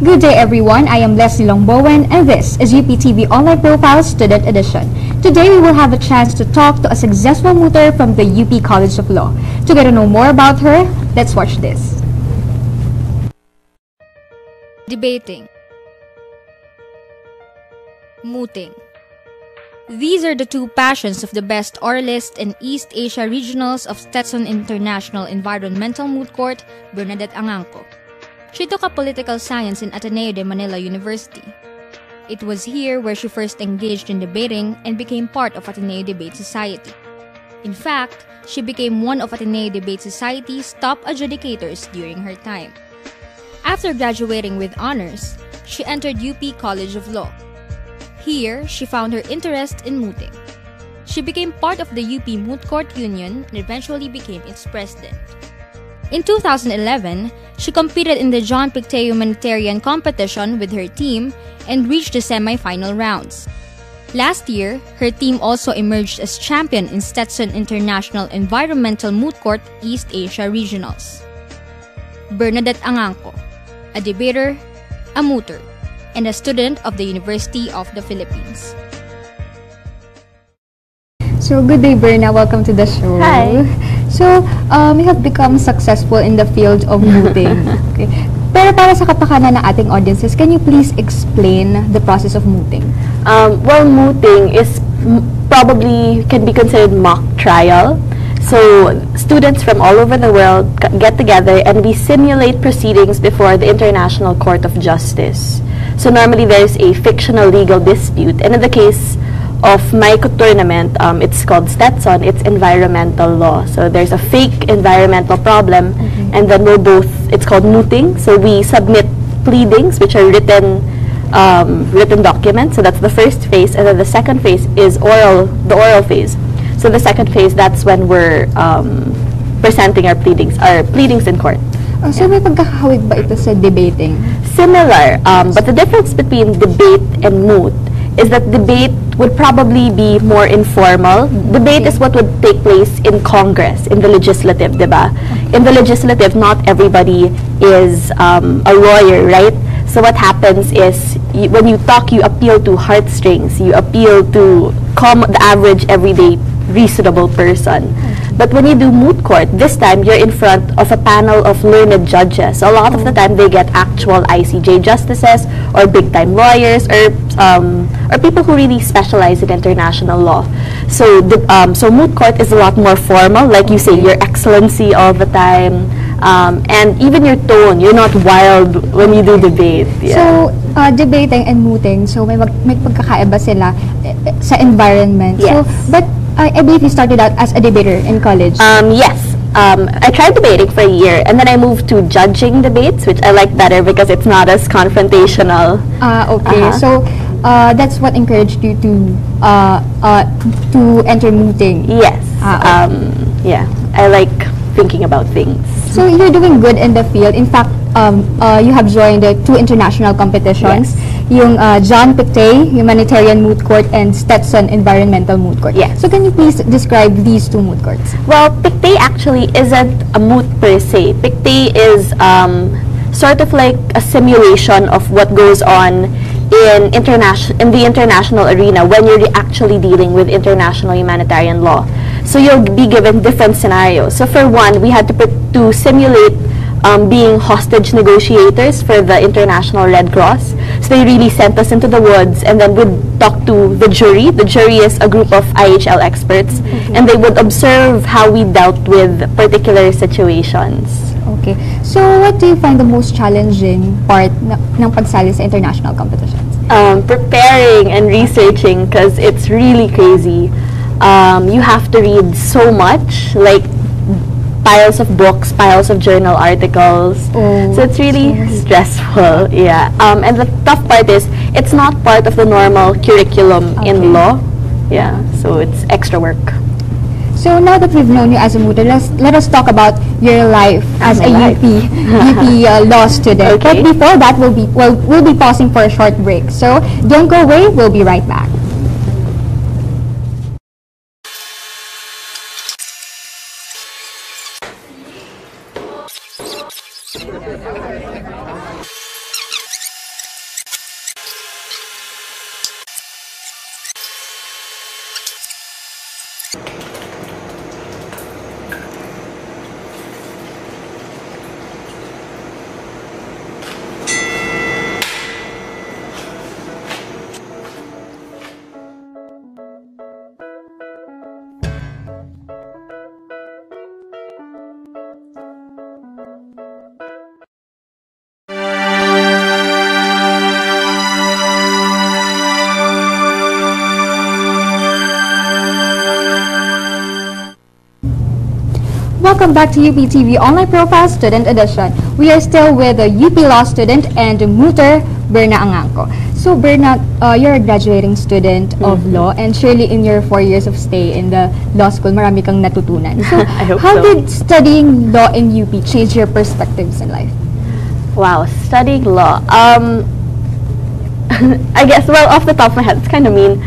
Good day everyone, I am Leslie Longbowen and this is UPTV Online Profile Student Edition. Today we will have a chance to talk to a successful mooter from the UP College of Law. To get to know more about her, let's watch this. Debating. Mooting. These are the two passions of the best oralist in East Asia Regionals of Stetson International Environmental Moot Court, Bernadette Angangco. She took up political science in Ateneo de Manila University. It was here where she first engaged in debating and became part of Ateneo Debate Society. In fact, she became one of Ateneo Debate Society's top adjudicators during her time. After graduating with honors, she entered UP College of Law. Here, she found her interest in mooting. She became part of the UP Moot Court Union and eventually became its president. In 2011, she competed in the John Pictet Humanitarian Competition with her team and reached the semi-final rounds. Last year, her team also emerged as champion in Stetson International Environmental Moot Court East Asia Regionals. Bernadette Angangco, a debater, a mooter, and a student of the University of the Philippines. So good day Berna, welcome to the show. Hi. So, you have become successful in the field of mooting. Okay. Pero para sa kapakanan ng ating audiences, can you please explain the process of mooting? Well, mooting is probably can be considered mock trial. So, students from all over the world get together and we simulate proceedings before the International Court of Justice. So, normally there's a fictional legal dispute, and in the case of my tournament, it's called Stetson, it's environmental law. So there's a fake environmental problem, and then it's called mooting. So we submit pleadings, which are written documents. So that's the first phase, and then the second phase is the oral phase. So the second phase, that's when we're presenting our pleadings in court. So may pagkakahawig ba ito sa debating? Similar, but the difference between debate and moot is that debate would probably be more informal. Debate is what would take place in Congress, in the legislative, diba? In the legislative, not everybody is a lawyer, right? So what happens is, when you talk, you appeal to heartstrings, you appeal to the average, everyday, reasonable person. But when you do moot court, this time you're in front of a panel of learned judges. So a lot of the time they get actual ICJ justices or big-time lawyers or people who really specialize in international law. So so moot court is a lot more formal, like you say, Your Excellency all the time, and even your tone. You're not wild when you do debate. Yeah. So debating and mooting, so may pagkakaiba sila sa environment. Yes. So, but I believe you started out as a debater in college. Yes. I tried debating for a year, and then I moved to judging debates, which I like better because it's not as confrontational. Okay. So that's what encouraged you to enter mooting. Yes. Okay. Yeah. I like thinking about things. So you're doing good in the field. In fact, you have joined the two international competitions. Yes. Yung John Pictet Humanitarian Moot Court and Stetson Environmental Moot Court. Yes. So can you please describe these two moot courts? Well, Pictet actually isn't a moot per se. Pictet is sort of like a simulation of what goes on in the international arena when you're actually dealing with international humanitarian law. So you'll be given different scenarios. So for one, we had to simulate being hostage negotiators for the International Red Cross. So they really sent us into the woods, and then we'd talk to the jury. The jury is a group of IHL experts, and they would observe how we dealt with particular situations. Okay. So what do you find the most challenging part ng pagsali sa international competitions? Preparing and researching, because it's really crazy. You have to read so much, like piles of books, piles of journal articles. So it's really stressful, yeah. And the tough part is, it's not part of the normal curriculum in law. Yeah, so it's extra work. So now that we've known you as a mooter, let us talk about your life as a UP law student. Okay. But before that, we'll be pausing for a short break. So don't go away, we'll be right back. welcome back to UPTV Online Profile Student Edition. We are still with a UP Law student and mooter, Bernadette Angangco. So Berna, you're a graduating student of law, and surely in your 4 years of stay in the law school, marami kang natutunan. So I hope how so. did studying law in UP change your perspectives in life? Wow, studying law. I guess, well, off the top of my head, it's kind of mean.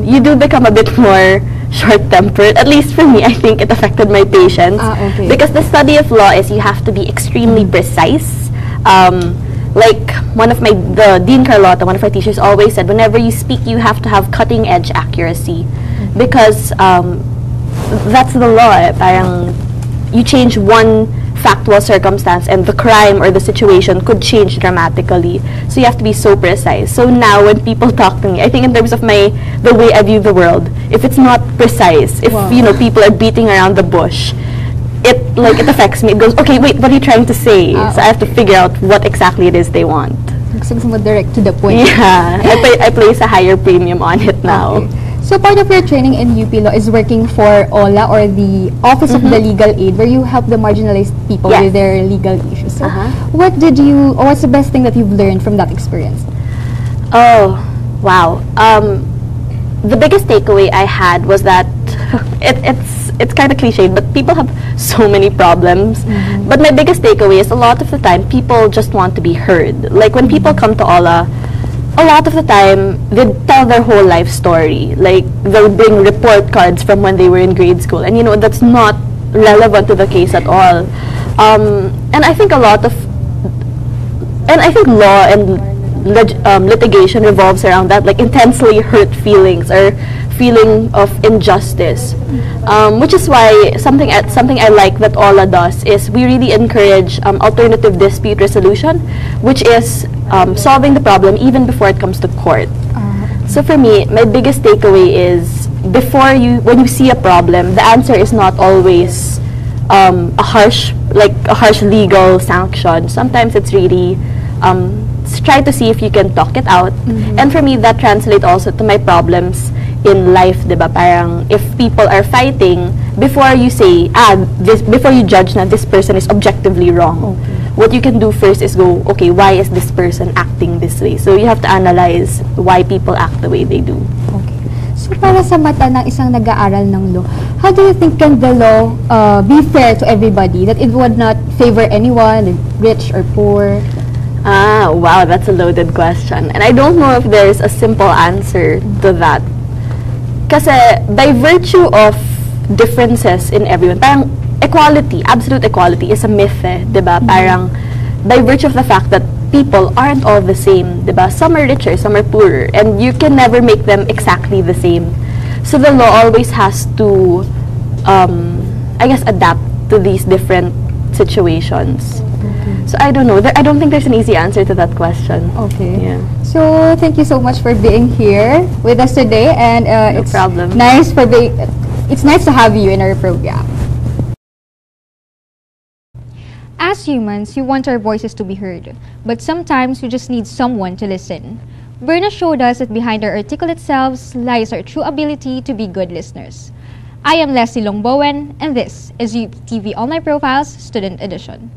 You do become a bit more short-tempered. At least for me, I think it affected my patience. Okay. Because the study of law is you have to be extremely precise. Like the Dean Carlotta, one of our teachers always said, whenever you speak, you have to have cutting-edge accuracy. Because that's the law. Parang you change one factual circumstance and the crime or the situation could change dramatically. So you have to be so precise. So now when people talk to me, I think in terms of the way I view the world, if it's not precise, if people are beating around the bush, it affects me. It goes, okay, wait, what are you trying to say? So I have to figure out what exactly it is they want. Gusto mo direct to the point. Yeah, I place a higher premium on it now. Okay. So part of your training in UP Law is working for OLA, or the Office of the Legal Aid, where you help the marginalized people Yes. with their legal issues. So what's the best thing that you've learned from that experience? Oh, wow. The biggest takeaway I had was that it's kind of cliched, but people have so many problems. But my biggest takeaway is a lot of the time people just want to be heard. Like when people come to OLA, a lot of the time they tell their whole life story. Like they'll bring report cards from when they were in grade school, and that's not relevant to the case at all. And I think law and litigation revolves around that, like intensely hurt feelings or feeling of injustice, which is why something I like that OLA does is we really encourage alternative dispute resolution, which is solving the problem even before it comes to court. So for me, my biggest takeaway is when you see a problem, the answer is not always a harsh legal sanction. Sometimes it's really try to see if you can talk it out. And for me, that translates also to my problems in life, diba? Parang if people are fighting, before you say, before you judge na this person is objectively wrong, what you can do first is go, okay, why is this person acting this way? So you have to analyze why people act the way they do. Okay. So para sa mata ng isang nag-aaral ng law, how do you think can the law be fair to everybody, that it would not favor anyone, rich or poor? Wow, that's a loaded question. And I don't know if there's a simple answer to that. Kasi by virtue of differences in everyone, parang equality, absolute equality is a myth, diba? Parang by virtue of the fact that people aren't all the same, diba? Some are richer, some are poorer, and you can never make them exactly the same. So the law always has to, I guess, adapt to these different situations. So I don't know. I don't think there's an easy answer to that question. Okay. Yeah. So thank you so much for being here with us today, and No problem. It's nice to have you in our program. As humans, we want our voices to be heard, but sometimes we just need someone to listen. Berna showed us that behind our articulate selves lies our true ability to be good listeners. I am Leslie Longbowen, and this is UPTV Online Profiles Student Edition.